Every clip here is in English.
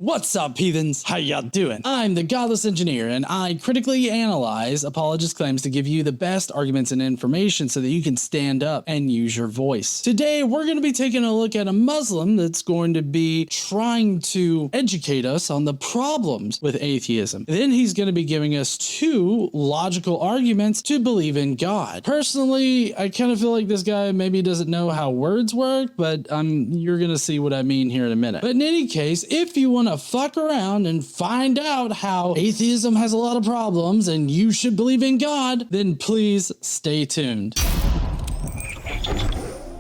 What's up, heathens? How y'all doing? I'm the Godless Engineer, and I critically analyze Apologist claims to give you the best arguments and information so that you can stand up and use your voice. Today, we're going to be taking a look at a Muslim that's going to be trying to educate us on the problems with atheism. Then he's going to be giving us two logical arguments to believe in God. Personally, I kind of feel like this guy maybe doesn't know how words work, but you're going to see what I mean here in a minute. But in any case, if you want to fuck around and find out how atheism has a lot of problems and you should believe in God, then please stay tuned.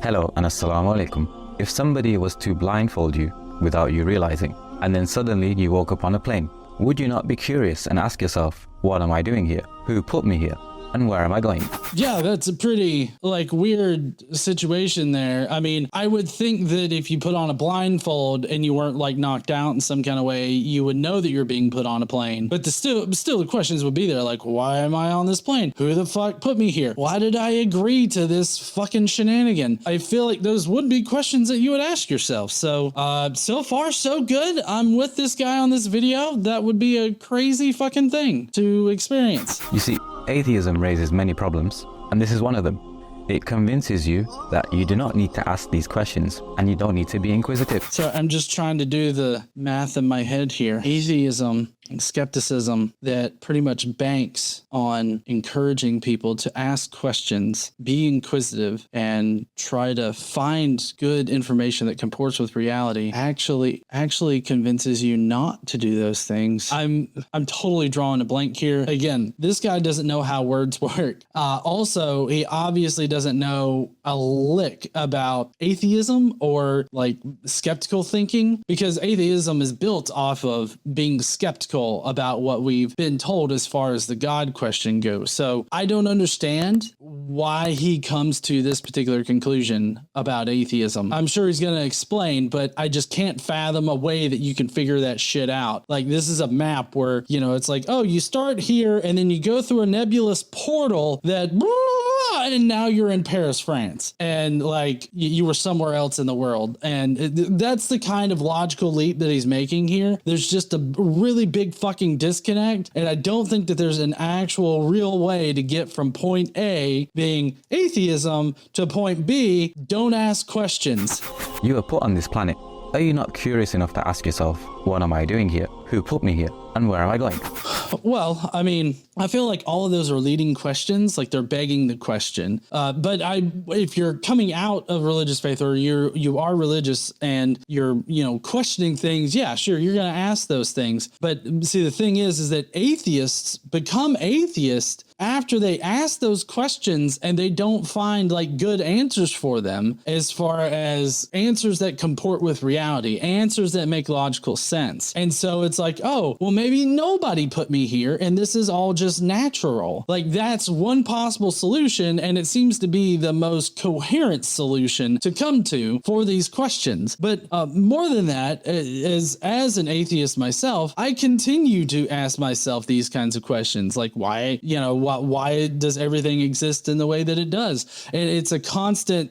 Hello and assalamu alaikum. If somebody was to blindfold you without you realizing, and then suddenly you woke up on a plane, would you not be curious and ask yourself, what am I doing here? Who put me here? And where am I going? Yeah, that's a pretty, weird situation there. I mean, I would think that if you put on a blindfold and you weren't, knocked out in some kind of way, you would know that you're being put on a plane. But still the questions would be there, why am I on this plane? Who the fuck put me here? Why did I agree to this fucking shenanigan? I feel like those would be questions that you would ask yourself. So, so far, so good. I'm with this guy on this video. That would be a crazy fucking thing to experience. You see, atheism raises many problems, and this is one of them. It convinces you that you do not need to ask these questions, and you don't need to be inquisitive. So I'm just trying to do the math in my head here. Atheism and skepticism that pretty much banks on encouraging people to ask questions, be inquisitive, and try to find good information that comports with reality actually convinces you not to do those things. I'm totally drawing a blank here. Again, this guy doesn't know how words work. Also, he obviously doesn't know a lick about atheism or skeptical thinking, because atheism is built off of being skeptical about what we've been told as far as the God question goes. So I don't understand why he comes to this particular conclusion about atheism. I'm sure he's going to explain, but I just can't fathom a way that you can figure that shit out. This is a map where, it's oh, you start here and then you go through a nebulous portal that and now you're in Paris, France, and you were somewhere else in the world. And that's the kind of logical leap that he's making here. There's just a really big fucking disconnect, and I don't think that there's an actual real way to get from point A, being atheism, to point B, don't ask questions. You were put on this planet. Are you not curious enough to ask yourself, what am I doing here? Who put me here? And where am I going? Well, I mean, I feel like all of those are leading questions, they're begging the question. But if you're coming out of religious faith, or you are religious and you're, questioning things, yeah, sure, you're going to ask those things. But see, the thing is that atheists become atheists after they ask those questions and they don't find good answers for them, as far as answers that comport with reality, answers that make logical sense. And so it's oh, well, maybe nobody put me here and this is all just natural. That's one possible solution, and it seems to be the most coherent solution to come to for these questions. But more than that, as an atheist myself, I continue to ask myself these kinds of questions, why does everything exist in the way that it does? And it's a constant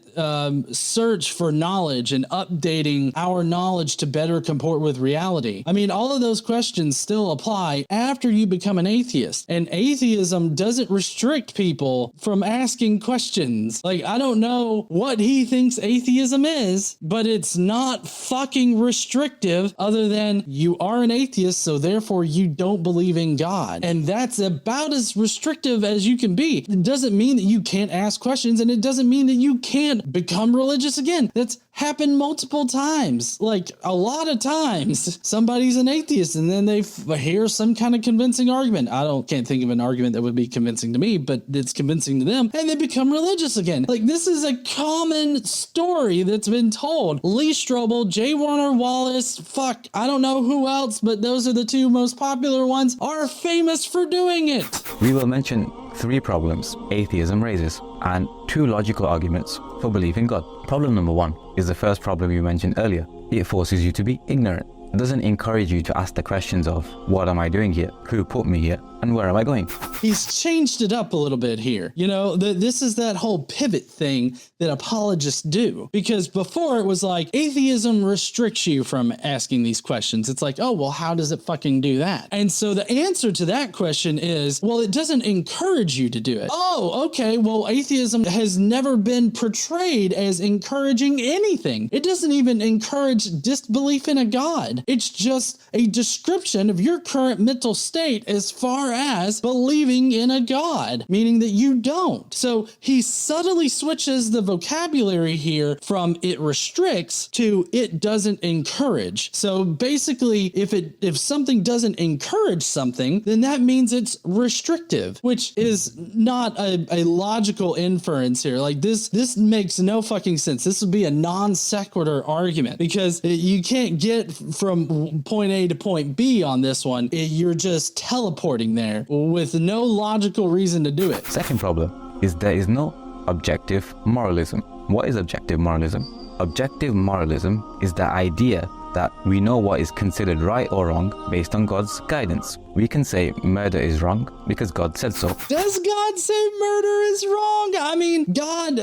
search for knowledge and updating our knowledge to better comport with reality. I mean, all of those questions still apply after you become an atheist. And atheism doesn't restrict people from asking questions. I don't know what he thinks atheism is, but it's not fucking restrictive, other than you are an atheist, so therefore you don't believe in God. And that's about as restrictive as you can be. It doesn't mean that you can't ask questions, and it doesn't mean that you can't become religious again. That's happened multiple times. A lot of times somebody's an atheist and then they hear some kind of convincing argument. Can't think of an argument that would be convincing to me, but it's convincing to them, and they become religious again. This is a common story that's been told. Lee Strobel, J. Warner Wallace, I don't know who else, but those are the two most popular ones, are famous for doing it. We will mention 3 problems atheism raises and 2 logical arguments for belief in God. Problem number 1 is the first problem you mentioned earlier. It forces you to be ignorant. doesn't encourage you to ask the questions of what am I doing here, who put me here, and where am I going? He's changed it up a little bit here. You know, this is that whole pivot thing that apologists do, because before it was like atheism restricts you from asking these questions. It's like, oh, well, how does it fucking do that? And so the answer to that question is, well, it doesn't encourage you to do it. Oh, okay. Well, atheism has never been portrayed as encouraging anything. It doesn't even encourage disbelief in a God. It's just a description of your current mental state as far as believing in a God, meaning that you don't. So he subtly switches the vocabulary here from it restricts to it doesn't encourage. So basically, if something doesn't encourage something, then that means it's restrictive, which is not a logical inference here. Like this makes no fucking sense. This would be a non sequitur argument, because you can't get from point A to point B on this one. You're just teleporting there with no logical reason to do it. Second problem is there is no objective moralism. What is objective moralism? Objective moralism is the idea that we know what is considered right or wrong based on God's guidance. We can say murder is wrong because God said so. Does God say murder is wrong? I mean, God,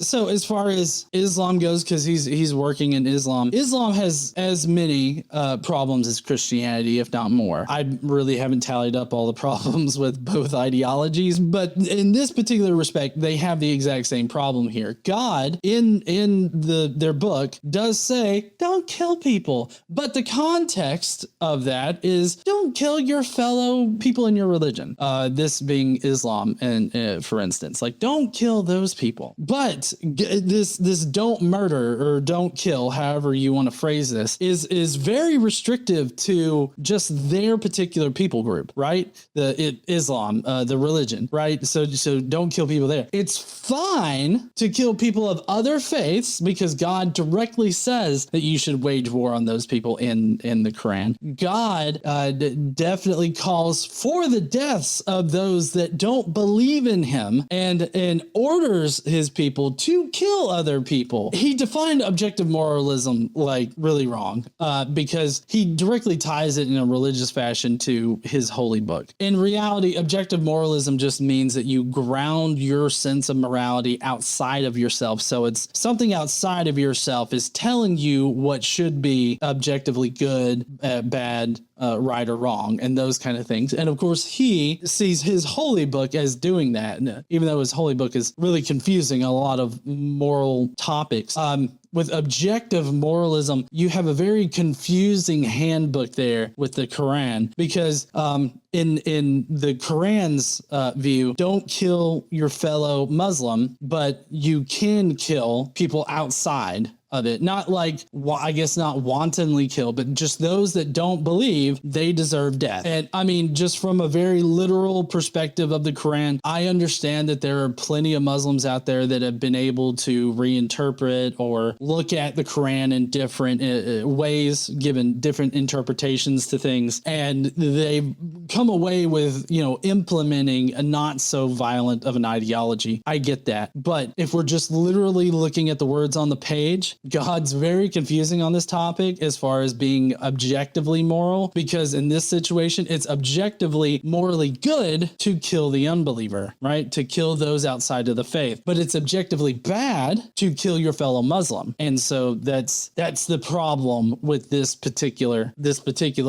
so as far as Islam goes, because he's working in Islam has as many problems as Christianity, if not more. I really haven't tallied up all the problems with both ideologies, but in this particular respect, they have the exact same problem here. God, in their book, does say, don't kill people. But the context of that is, don't kill your fellow people in your religion. This being Islam, and for instance, like, don't kill those people. But this don't murder or don't kill, however you want to phrase this, is very restrictive to just their particular people group, right? Islam, the religion, right? So don't kill people there. It's fine to kill people of other faiths because God directly says that you should wage war on those people in the Quran. God definitely calls for the deaths of those that don't believe in him and orders his people to kill other people. He defined objective moralism like really wrong because he directly ties it in a religious fashion to his holy book. In reality, objective moralism just means that you ground your sense of morality outside of yourself. So it's something outside of yourself is telling you what should be objectively good, bad, right or wrong, and those kind of things. And of course, he sees his holy book as doing that, even though his holy book is really confusing a lot of moral topics. With objective moralism, you have a very confusing handbook there with the Quran, because in the Quran's view, don't kill your fellow Muslim, but you can kill people outside of it. Not like, I guess not wantonly kill, but just those that don't believe, they deserve death. And I mean, just from a very literal perspective of the Quran, I understand that there are plenty of Muslims out there that have been able to reinterpret or look at the Quran in different ways, given different interpretations to things. And they've come away with, implementing a not so violent of an ideology. I get that. But if we're just literally looking at the words on the page, God's very confusing on this topic as far as being objectively moral, because in this situation, it's objectively morally good to kill the unbeliever, right? To kill those outside of the faith, but it's objectively bad to kill your fellow Muslim. And so that's the problem with this particular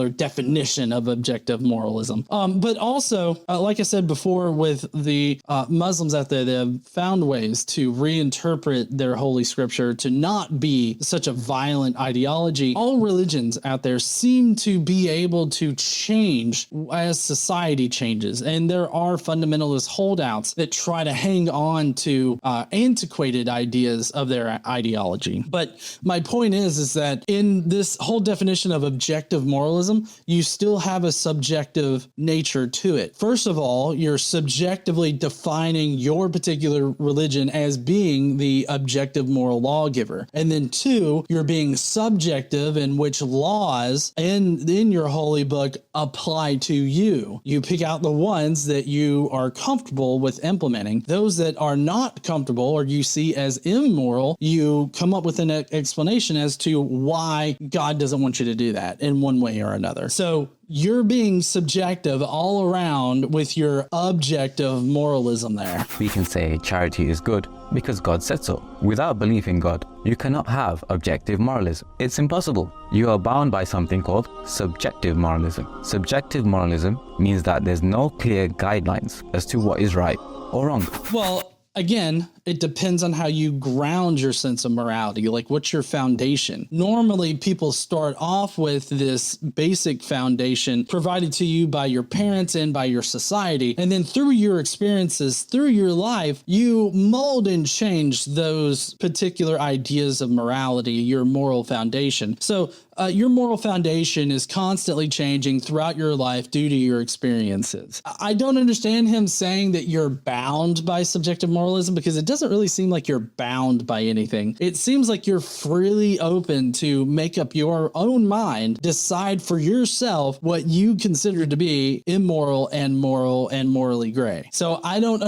definition of objective moralism. But also, like I said before, with the Muslims out there, they have found ways to reinterpret their holy scripture to not be such a violent ideology. All religions out there seem to be able to change as society changes. And there are fundamentalist holdouts that try to hang on to antiquated ideas of their ideology. But my point is that in this whole definition of objective moralism, you still have a subjective nature to it. First of all, you're subjectively defining your particular religion as being the objective moral lawgiver. And then 2, you're being subjective in which laws in your holy book apply to you. You pick out the ones that you are comfortable with implementing. Those that are not comfortable or you see as immoral, you come up with an explanation as to why God doesn't want you to do that in one way or another. So you're being subjective all around with your objective moralism there. We can say charity is good because God said so. Without belief in God, you cannot have objective moralism. It's impossible. You are bound by something called subjective moralism. Subjective moralism means that there's no clear guidelines as to what is right or wrong. Well, again, it depends on how you ground your sense of morality. Like, what's your foundation? Normally, people start off with this basic foundation provided to you by your parents and by your society. And then through your experiences, through your life, you mold and change those particular ideas of morality, your moral foundation. So your moral foundation is constantly changing throughout your life due to your experiences. I don't understand him saying that you're bound by subjective moralism, because it doesn't really seem like you're bound by anything. It seems like you're freely open to make up your own mind, decide for yourself what you consider to be immoral and moral and morally gray. So I don't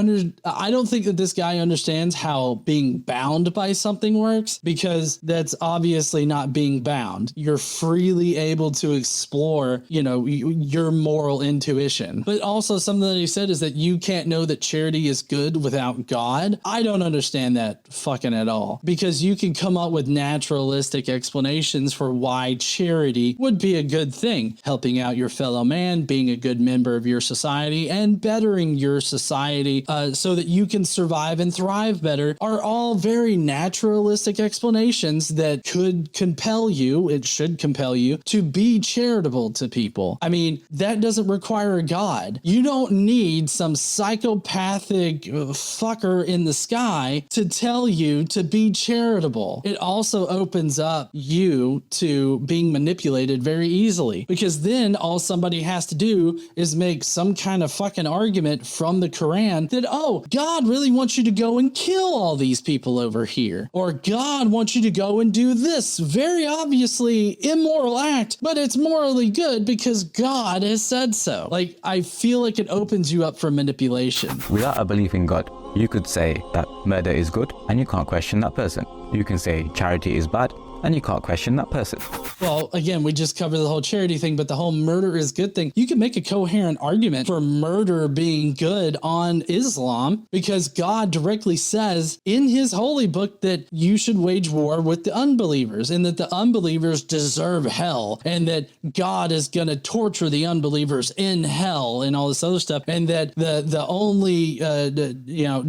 think that this guy understands how being bound by something works, because that's obviously not being bound. You're freely able to explore, your moral intuition. But also something that he said is that you can't know that charity is good without God. I don't understand that fucking at all, because you can come up with naturalistic explanations for why charity would be a good thing. Helping out your fellow man, being a good member of your society, and bettering your society so that you can survive and thrive better are all very naturalistic explanations that could compel you, it should compel you, to be charitable to people. I mean, that doesn't require a God. You don't need some psychopathic fucker in the sky to tell you to be charitable. It also opens up you to being manipulated very easily, because then all somebody has to do is make some kind of fucking argument from the Quran that, oh, God really wants you to go and kill all these people over here, or God wants you to go and do this very obviously immoral act, but it's morally good because God has said so. Like, I feel like it opens you up for manipulation. Without a belief in God, you could say that murder is good and you can't question that person. You can say charity is bad and you can't question that person. Well, again, we just covered the whole charity thing, but the whole murder is good thing. You can make a coherent argument for murder being good on Islam, because God directly says in his holy book that you should wage war with the unbelievers, and that the unbelievers deserve hell, and that God is going to torture the unbelievers in hell and all this other stuff, and that the only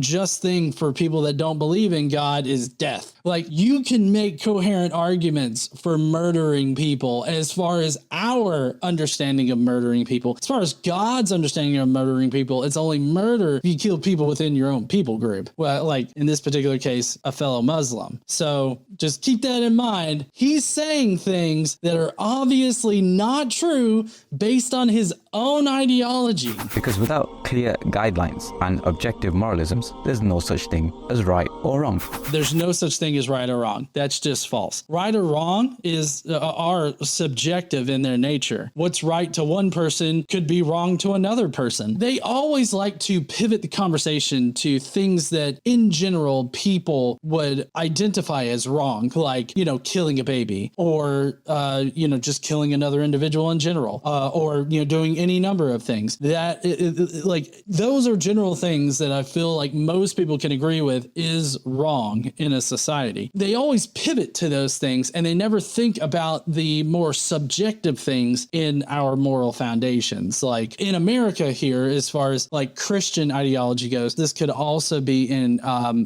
just thing for people that don't believe in God is death. Like, you can make coherent arguments for murdering people as far as our understanding of murdering people. As far as God's understanding of murdering people, it's only murder if you kill people within your own people group. Well, like in this particular case, a fellow Muslim. So just keep that in mind. He's saying things that are obviously not true based on his own ideology. Because without clear guidelines and objective moralisms, there's no such thing as right or wrong. There's no such thing as right or wrong. That's just false. Right or wrong are subjective in their nature. What's right to one person could be wrong to another person. They always like to pivot the conversation to things that in general people would identify as wrong, like, killing a baby, or, just killing another individual in general, or, doing any number of things. That those are general things that I feel like most people can agree with is wrong in a society. They always pivot to those things, and they never think about the more subjective things in our moral foundations. Like in America here, as far as like Christian ideology goes, this could also be in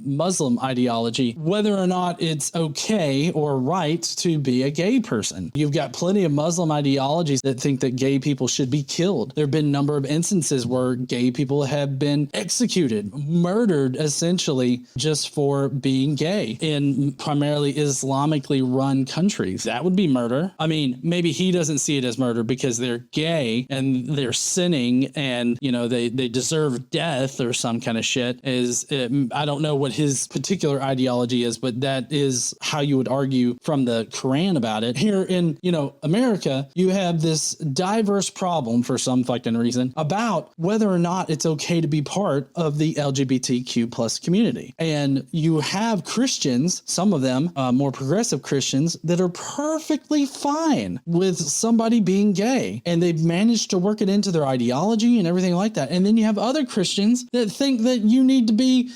Muslim ideology, whether or not it's okay or right to be a gay person. You've got plenty of Muslim ideologies that think that gay people should be killed killed. There have been a number of instances where gay people have been executed, murdered, essentially, just for being gay in primarily Islamically run countries. That would be murder. I mean, maybe he doesn't see it as murder because they're gay and they're sinning and, you know, they deserve death or some kind of shit. I don't know what his particular ideology is, but that is how you would argue from the Quran about it. Here in, you know, America, you have this diverse problem for some fucking reason about whether or not it's okay to be part of the LGBTQ plus community. And you have Christians, some of them more progressive Christians, that are perfectly fine with somebody being gay, and they've managed to work it into their ideology and everything like that. And then you have other Christians that think that you need to be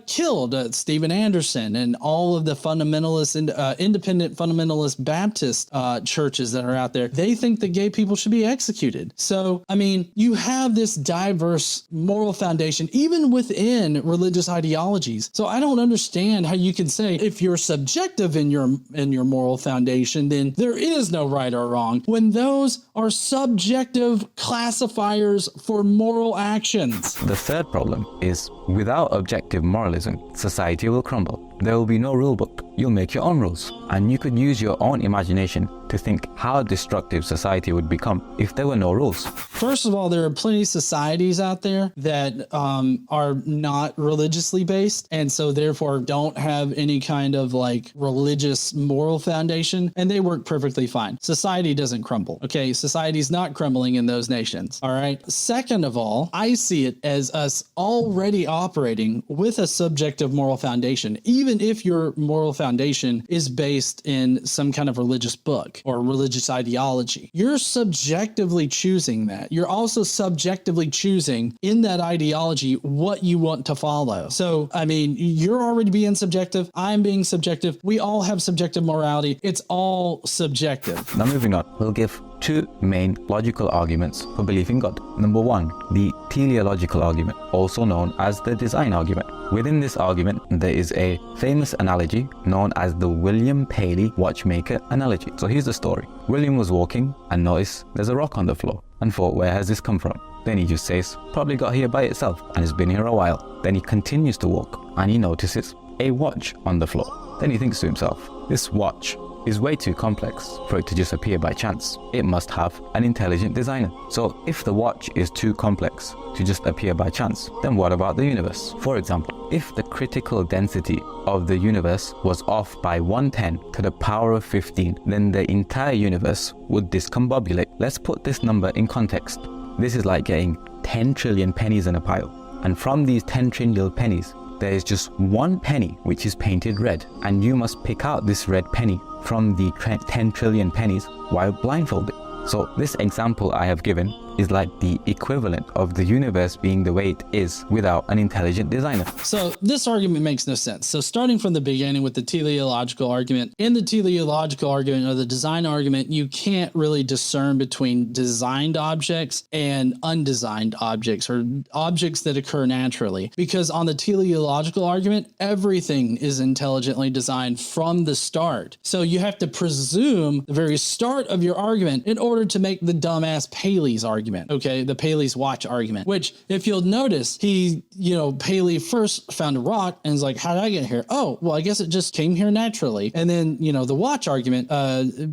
killed. Stephen Anderson and all of the fundamentalist and independent fundamentalist Baptist churches that are out there, they think that gay people should be executed. So, I mean, you have this diverse moral foundation, even within religious ideologies. So I don't understand how you can say if you're subjective in your moral foundation, then there is no right or wrong, when those are subjective classifiers for moral actions. The third problem is without objective moralism, society will crumble. There will be no rule book. You'll make your own rules, and you could use your own imagination to think how destructive society would become if there were no rules. First of all, there are plenty of societies out there that are not religiously based, and so therefore don't have any kind of like religious moral foundation, and they work perfectly fine. Society doesn't crumble. Okay, society's not crumbling in those nations. All right. Second of all, I see it as us already operating with a subjective moral foundation, even if your moral foundation is based in some kind of religious book or religious ideology. You're subjectively choosing that. You're also subjectively choosing in that ideology what you want to follow. So, I mean, you're already being subjective. I'm being subjective. We all have subjective morality. It's all subjective. Now moving on, we'll give two main logical arguments for belief in God. Number one, the teleological argument, also known as the design argument. Within this argument, there is a famous analogy known as the William Paley Watchmaker analogy. So here's the story. William was walking and noticed there's a rock on the floor and thought, where has this come from? Then he just says, probably got here by itself and has been here a while. Then he continues to walk and he notices a watch on the floor. Then he thinks to himself, this watch is way too complex for it to just appear by chance. It must have an intelligent designer. So if the watch is too complex to just appear by chance, then what about the universe? For example, if the critical density of the universe was off by 1/10 to the power of 15, then the entire universe would discombobulate. Let's put this number in context. This is like getting 10 trillion pennies in a pile. And from these 10 trillion pennies, there is just one penny which is painted red, and you must pick out this red penny from the 10 trillion pennies while blindfolded. So this example I have given is like the equivalent of the universe being the way it is without an intelligent designer. So this argument makes no sense. So starting from the beginning with the teleological argument, in the teleological argument or the design argument, you can't really discern between designed objects and undesigned objects or objects that occur naturally. Because on the teleological argument, everything is intelligently designed from the start. So you have to presume the very start of your argument in order to make the dumbass Paley's argument. Okay, the Paley's watch argument, which if you'll notice, Paley first found a rock and is like, how did I get here? Oh, well, I guess it just came here naturally. And then, the watch argument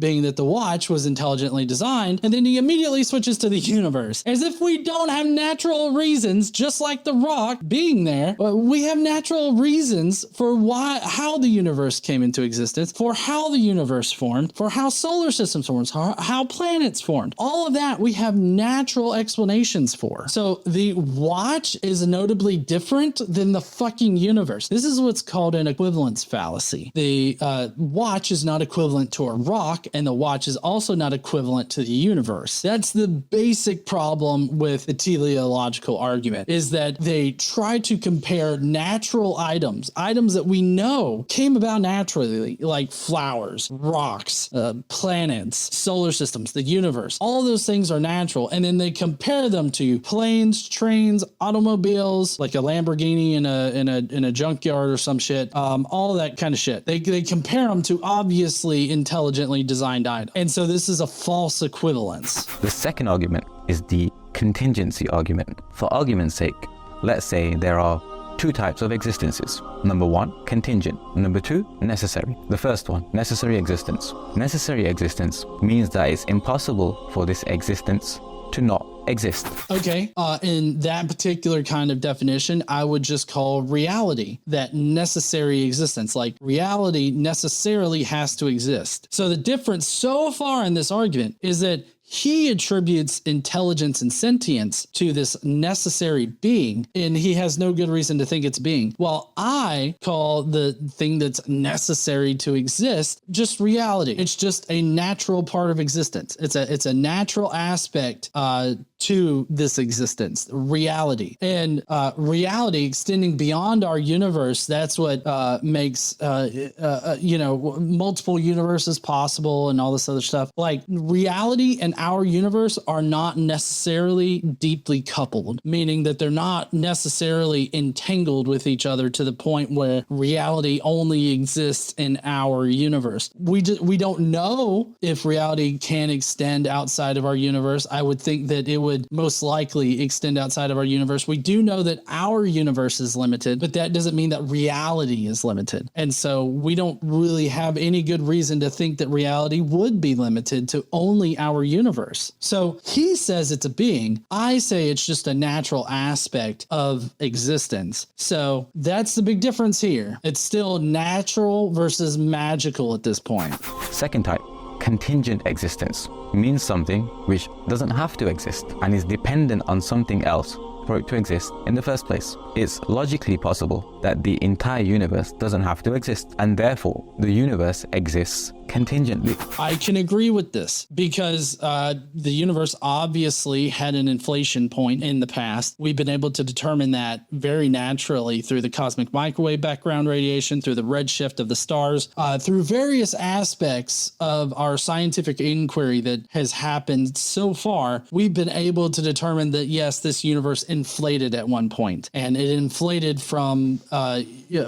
being that the watch was intelligently designed. And then he immediately switches to the universe as if we don't have natural reasons, just like the rock being there. But we have natural reasons for how the universe came into existence, for how the universe formed, for how solar systems formed, how planets formed. All of that we have natural explanations for. So the watch is notably different than the fucking universe. This is what's called an equivalence fallacy. The watch is not equivalent to a rock, and the watch is also not equivalent to the universe. That's the basic problem with the teleological argument, is that they try to compare natural items that we know came about naturally, like flowers, rocks, planets, solar systems, the universe. All those things are natural. And then they compare them to planes, trains, automobiles, like a Lamborghini in a junkyard or some shit, all of that kind of shit. They compare them to obviously intelligently designed items. And so this is a false equivalence. The second argument is the contingency argument. For argument's sake, let's say there are two types of existences. Number one, contingent. Number two, necessary. The first one, necessary existence. Necessary existence means that it's impossible for this existence to not exist. Okay, in that particular kind of definition, I would just call reality that necessary existence. Like reality necessarily has to exist. So the difference so far in this argument is that he attributes intelligence and sentience to this necessary being, and he has no good reason to think it's being. While I call the thing that's necessary to exist just reality. It's just a natural part of existence. It's a natural aspect to this existence, reality. And reality extending beyond our universe, that's what makes multiple universes possible and all this other stuff. Like reality and our universe are not necessarily deeply coupled, meaning that they're not necessarily entangled with each other to the point where reality only exists in our universe. We don't know if reality can extend outside of our universe. I would think that it would most likely extend outside of our universe. We do know that our universe is limited, but that doesn't mean that reality is limited. And so we don't really have any good reason to think that reality would be limited to only our universe. So he says it's a being. I say it's just a natural aspect of existence. So that's the big difference here. It's still natural versus magical at this point. Second type, contingent existence, means something which doesn't have to exist and is dependent on something else for it to exist in the first place. It's logically possible that the entire universe doesn't have to exist, and therefore the universe exists contingently. I can agree with this because the universe obviously had an inflation point in the past. We've been able to determine that very naturally through the cosmic microwave background radiation, through the redshift of the stars, through various aspects of our scientific inquiry that has happened so far. We've been able to determine that, yes, this universe inflated at one point, and it inflated from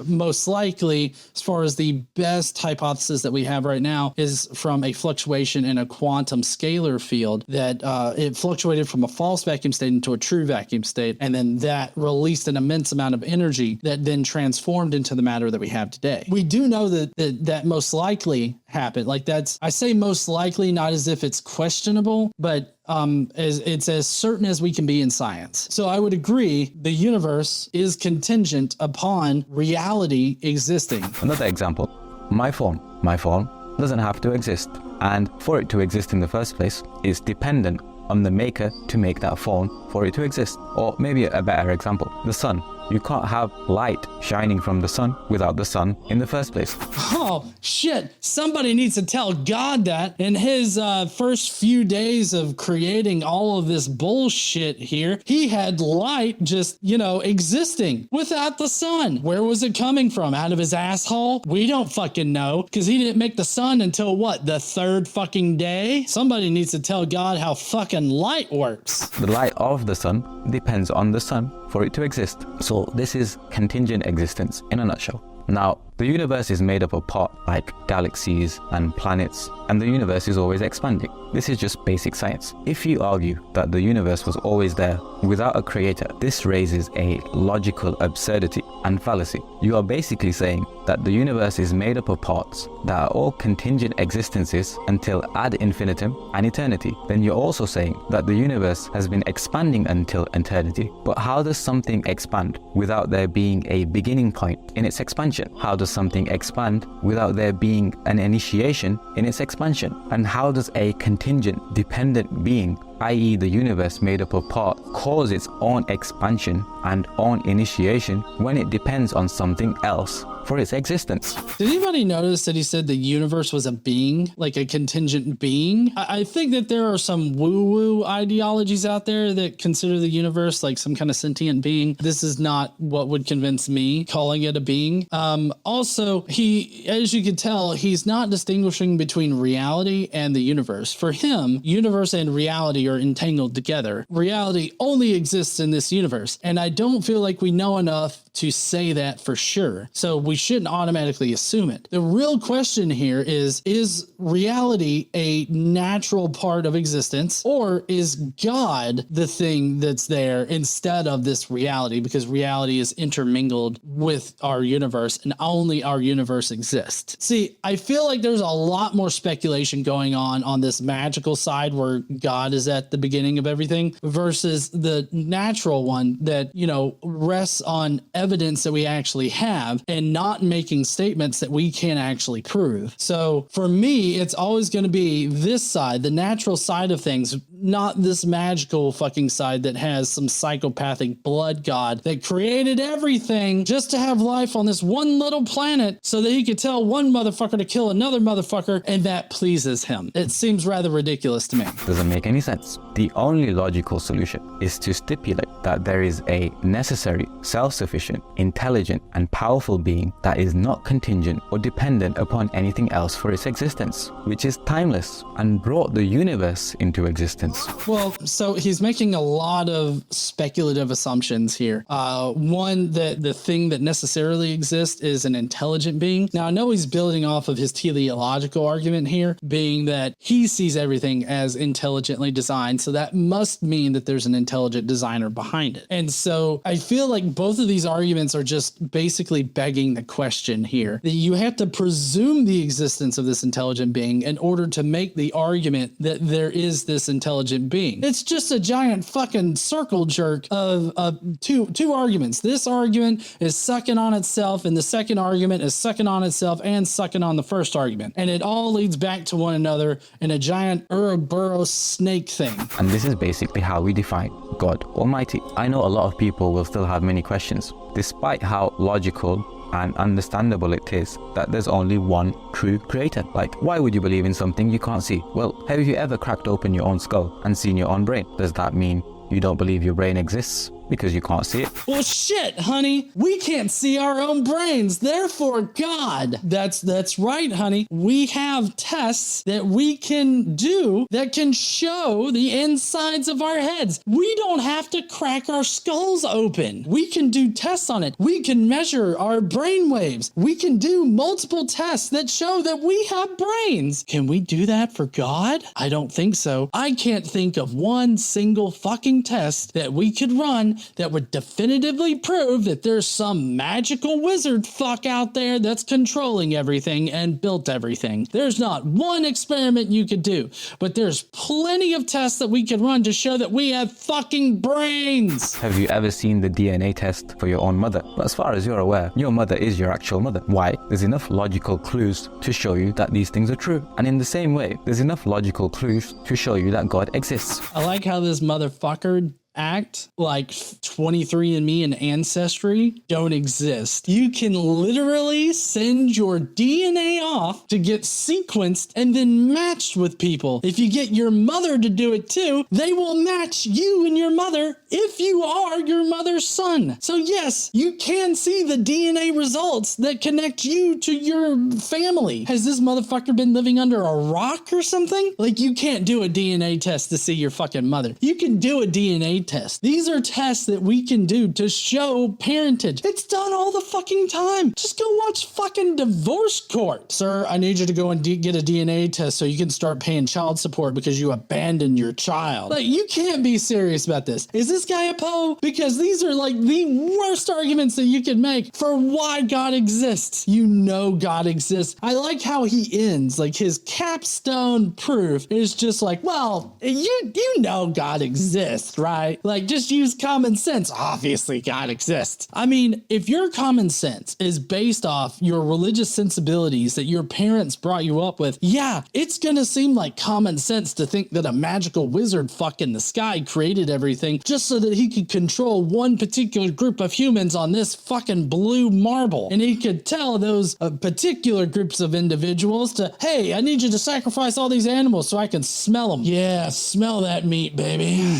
most likely, as far as the best hypothesis that we have right now, is from a fluctuation in a quantum scalar field that it fluctuated from a false vacuum state into a true vacuum state, and then that released an immense amount of energy that then transformed into the matter that we have today. We do know that most likely happened. Like I say most likely, not as if it's questionable, but it's as certain as we can be in science. So I would agree the universe is contingent upon reality existing. Another example, my phone doesn't have to exist, and for it to exist in the first place is dependent on the maker to make that phone for it to exist. Or maybe a better example, the sun. You can't have light shining from the sun without the sun in the first place. Oh, shit. Somebody needs to tell God that in his first few days of creating all of this bullshit here, he had light just, existing without the sun. Where was it coming from? Out of his asshole? We don't fucking know, because he didn't make the sun until what? The third fucking day? Somebody needs to tell God how fucking light works. The light of the sun depends on the sun for it to exist. So this is contingent existence in a nutshell. Now, the universe is made up of parts like galaxies and planets, and the universe is always expanding. This is just basic science. If you argue that the universe was always there without a creator, this raises a logical absurdity and fallacy. You are basically saying that the universe is made up of parts that are all contingent existences until ad infinitum and eternity. Then you're also saying that the universe has been expanding until eternity. But how does something expand without there being a beginning point in its expansion? How does something expand without there being an initiation in its expansion? And how does a contingent dependent being, i.e. the universe made up of parts, cause its own expansion and own initiation when it depends on something else for its existence. Did anybody notice that he said the universe was a being, like a contingent being? I think that there are some woo-woo ideologies out there that consider the universe like some kind of sentient being. This is not what would convince me, calling it a being. Also, he, as you can tell, he's not distinguishing between reality and the universe. For him, universe and reality are entangled together. Reality only exists in this universe, and I don't feel like we know enough to say that for sure. So we shouldn't automatically assume it. The real question here is reality a natural part of existence, or is God the thing that's there instead of this reality? Because reality is intermingled with our universe and only our universe exists. See, I feel like there's a lot more speculation going on this magical side where God is at the beginning of everything versus the natural one that, you know, rests on evidence that we actually have and not making statements that we can't actually prove. So for me, it's always going to be this side, the natural side of things, not this magical fucking side that has some psychopathic blood god that created everything just to have life on this one little planet so that he could tell one motherfucker to kill another motherfucker, and that pleases him. It seems rather ridiculous to me. Doesn't make any sense. The only logical solution is to stipulate that there is a necessary, self-sufficient, intelligent, and powerful being that is not contingent or dependent upon anything else for its existence, which is timeless and brought the universe into existence. Well, so he's making a lot of speculative assumptions here. One, that the thing that necessarily exists is an intelligent being. Now, I know he's building off of his teleological argument here, being that he sees everything as intelligently designed. So that must mean that there's an intelligent designer behind it. And so I feel like both of these arguments are just basically begging the question here that you have to presume the existence of this intelligent being in order to make the argument that there is this intelligent being. It's just a giant fucking circle jerk of two arguments. This argument is sucking on itself, and the second argument is sucking on itself and sucking on the first argument. And it all leads back to one another in a giant Ouroboros snake thing. And this is basically how we define God Almighty. I know a lot of people will still have many questions, despite how logical and understandable it is that there's only one true creator. Like, why would you believe in something you can't see? Well, have you ever cracked open your own skull and seen your own brain? Does that mean you don't believe your brain exists because you can't see it? Well, shit, honey. We can't see our own brains. Therefore, God. That's right, honey. We have tests that we can do that can show the insides of our heads. We don't have to crack our skulls open. We can do tests on it. We can measure our brain waves. We can do multiple tests that show that we have brains. Can we do that for God? I don't think so. I can't think of one single fucking test that we could run that would definitively prove that there's some magical wizard fuck out there that's controlling everything and built everything. There's not one experiment you could do, but there's plenty of tests that we could run to show that we have fucking brains. Have you ever seen the DNA test for your own mother? But as far as you're aware, your mother is your actual mother. Why? There's enough logical clues to show you that these things are true. And in the same way, there's enough logical clues to show you that God exists. I like how this motherfucker act like 23andMe and Ancestry don't exist. You can literally send your DNA off to get sequenced and then matched with people. If you get your mother to do it too, they will match you and your mother if you are your mother's son. So yes, you can see the DNA results that connect you to your family. Has this motherfucker been living under a rock or something? Like, you can't do a DNA test to see your fucking mother. You can do a DNA test. These are tests that we can do to show parentage. It's done all the fucking time. Just go watch fucking Divorce Court. Sir, I need you to go and get a DNA test so you can start paying child support because you abandoned your child. Like, you can't be serious about this. Is this guy a Poe? Because these are like the worst arguments that you can make for why God exists. You know God exists. I like how he ends. Like, his capstone proof is just like, well, you know God exists, right? right? Like, just use common sense. Obviously, God exists. I mean, if your common sense is based off your religious sensibilities that your parents brought you up with, yeah, it's gonna seem like common sense to think that a magical wizard fuck in the sky created everything just so that he could control one particular group of humans on this fucking blue marble. And he could tell those particular groups of individuals to, hey, I need you to sacrifice all these animals so I can smell them. Yeah, smell that meat, baby.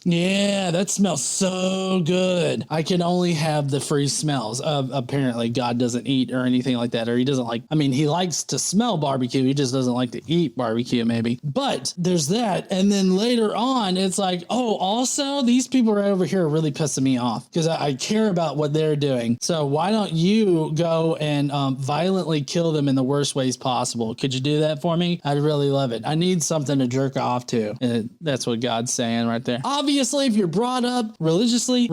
Yeah, that smells so good. I can only have the free smells. Apparently, God doesn't eat or anything like that, or he doesn't like, I mean, he likes to smell barbecue. He just doesn't like to eat barbecue, maybe. But there's that. And then later on, it's like, oh, also, these people right over here are really pissing me off because I care about what they're doing. So why don't you go and violently kill them in the worst ways possible? Could you do that for me? I'd really love it. I need something to jerk off to. And that's what God's saying right there. Obviously, if you're brought up religiously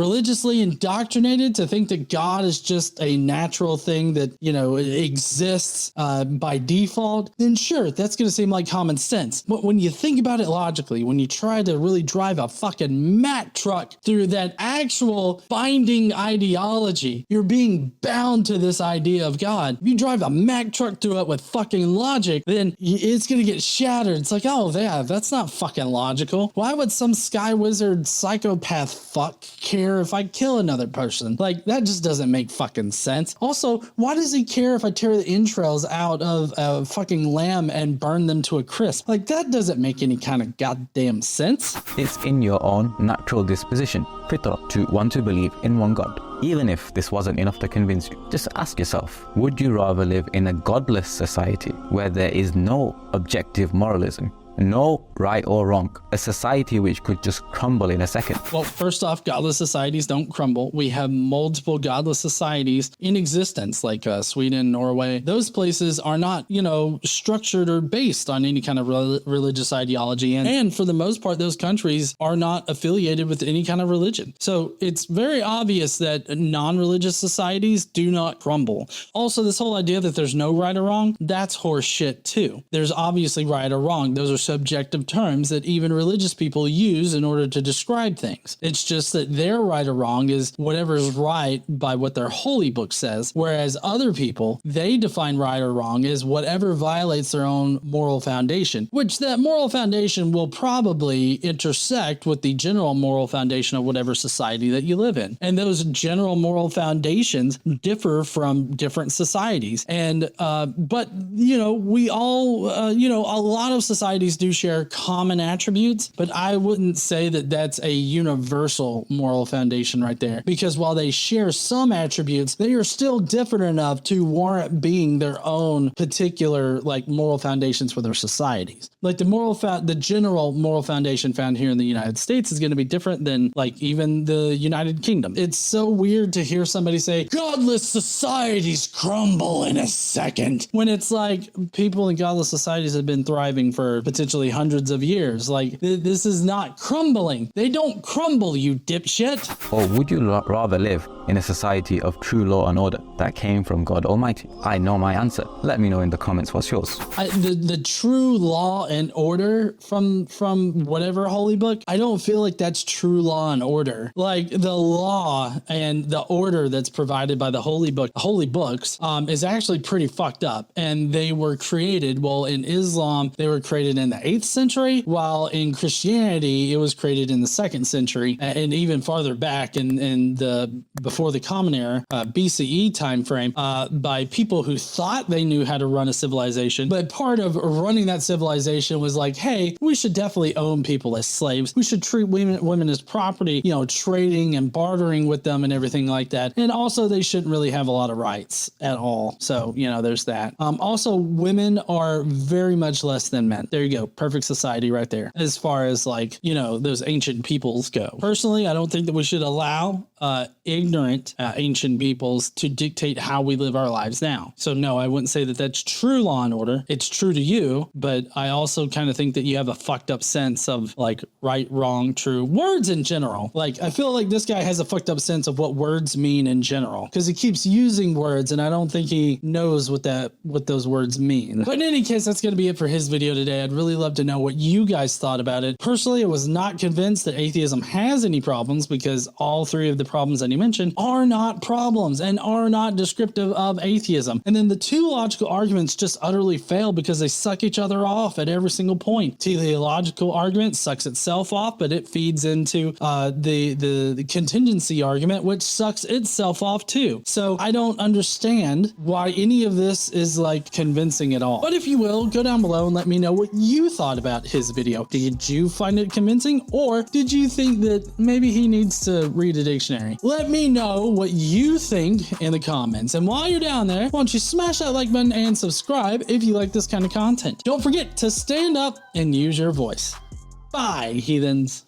indoctrinated to think that God is just a natural thing that, you know, exists by default, then sure, that's going to seem like common sense. But when you think about it logically, when you try to really drive a fucking Mack truck through that actual binding ideology, you're being bound to this idea of God. If you drive a Mack truck through it with fucking logic, then it's going to get shattered. It's like, oh, yeah, that's not fucking logical. Why would some sky wizard psychopath fuck care if I kill another person? Like, that just doesn't make fucking sense. Also, why does he care if I tear the entrails out of a fucking lamb and burn them to a crisp? Like, that doesn't make any kind of goddamn sense. It's in your own natural disposition, fitra, to want to believe in one God. Even if this wasn't enough to convince you, just ask yourself, would you rather live in a godless society where there is no objective moralism, no right or wrong, a society which could just crumble in a second? Well, first off, godless societies don't crumble. We have multiple godless societies in existence, like Sweden, Norway. Those places are not, you know, structured or based on any kind of religious ideology. And for the most part, those countries are not affiliated with any kind of religion. So it's very obvious that non-religious societies do not crumble. Also, this whole idea that there's no right or wrong, that's horse shit too. There's obviously right or wrong. Those are subjective terms that even religious people use in order to describe things. It's just that their right or wrong is whatever's right by what their holy book says, whereas other people, they define right or wrong as whatever violates their own moral foundation, which that moral foundation will probably intersect with the general moral foundation of whatever society that you live in. And those general moral foundations differ from different societies. And, but, you know, we all, you know, a lot of societies do share common attributes, but I wouldn't say that that's a universal moral foundation right there, because while they share some attributes, they are still different enough to warrant being their own particular like moral foundations for their societies. Like the general moral foundation found here in the United States is going to be different than like even the United Kingdom. It's so weird to hear somebody say godless societies crumble in a second, when it's like people in godless societies have been thriving for potentially hundreds of years. Like this is not crumbling. They don't crumble, you dipshit. Or would you rather live in a society of true law and order that came from God Almighty? I know my answer. Let me know in the comments what's yours. The true law and order from whatever holy book, I don't feel like that's true law and order. Like the law and the order that's provided by the holy books is actually pretty fucked up. And they were created, well, in Islam, they were created in the 8th century, while in Christianity, it was created in the 2nd century, and even farther back in the before the Common Era, BCE time frame, by people who thought they knew how to run a civilization. But part of running that civilization was like, hey, we should definitely own people as slaves. We should treat women as property, you know, trading and bartering with them and everything like that. And also, they shouldn't really have a lot of rights at all. So, you know, there's that. Also, women are very much less than men. There you go. Perfect society right there. As far as like, you know, those ancient peoples go. Personally, I don't think that we should allow ignorance ignorant ancient peoples to dictate how we live our lives now. So no, I wouldn't say that that's true Law and Order. It's true to you, but I also kind of think that you have a fucked up sense of like right, wrong, true, words in general. Like I feel like this guy has a fucked up sense of what words mean in general because he keeps using words and I don't think he knows what those words mean. But in any case, that's going to be it for his video today. I'd really love to know what you guys thought about it. Personally, I was not convinced that atheism has any problems because all three of the problems that he mentioned are not problems and are not descriptive of atheism. And then the two logical arguments just utterly fail because they suck each other off at every single point. Teleological argument sucks itself off, but it feeds into the contingency argument, which sucks itself off too. So I don't understand why any of this is like convincing at all. But if you will, go down below and let me know what you thought about his video. Did you find it convincing, or did you think that maybe he needs to read a dictionary? Let me know what you think in the comments. And while you're down there, why don't you smash that like button and subscribe if you like this kind of content. Don't forget to stand up and use your voice. Bye, heathens.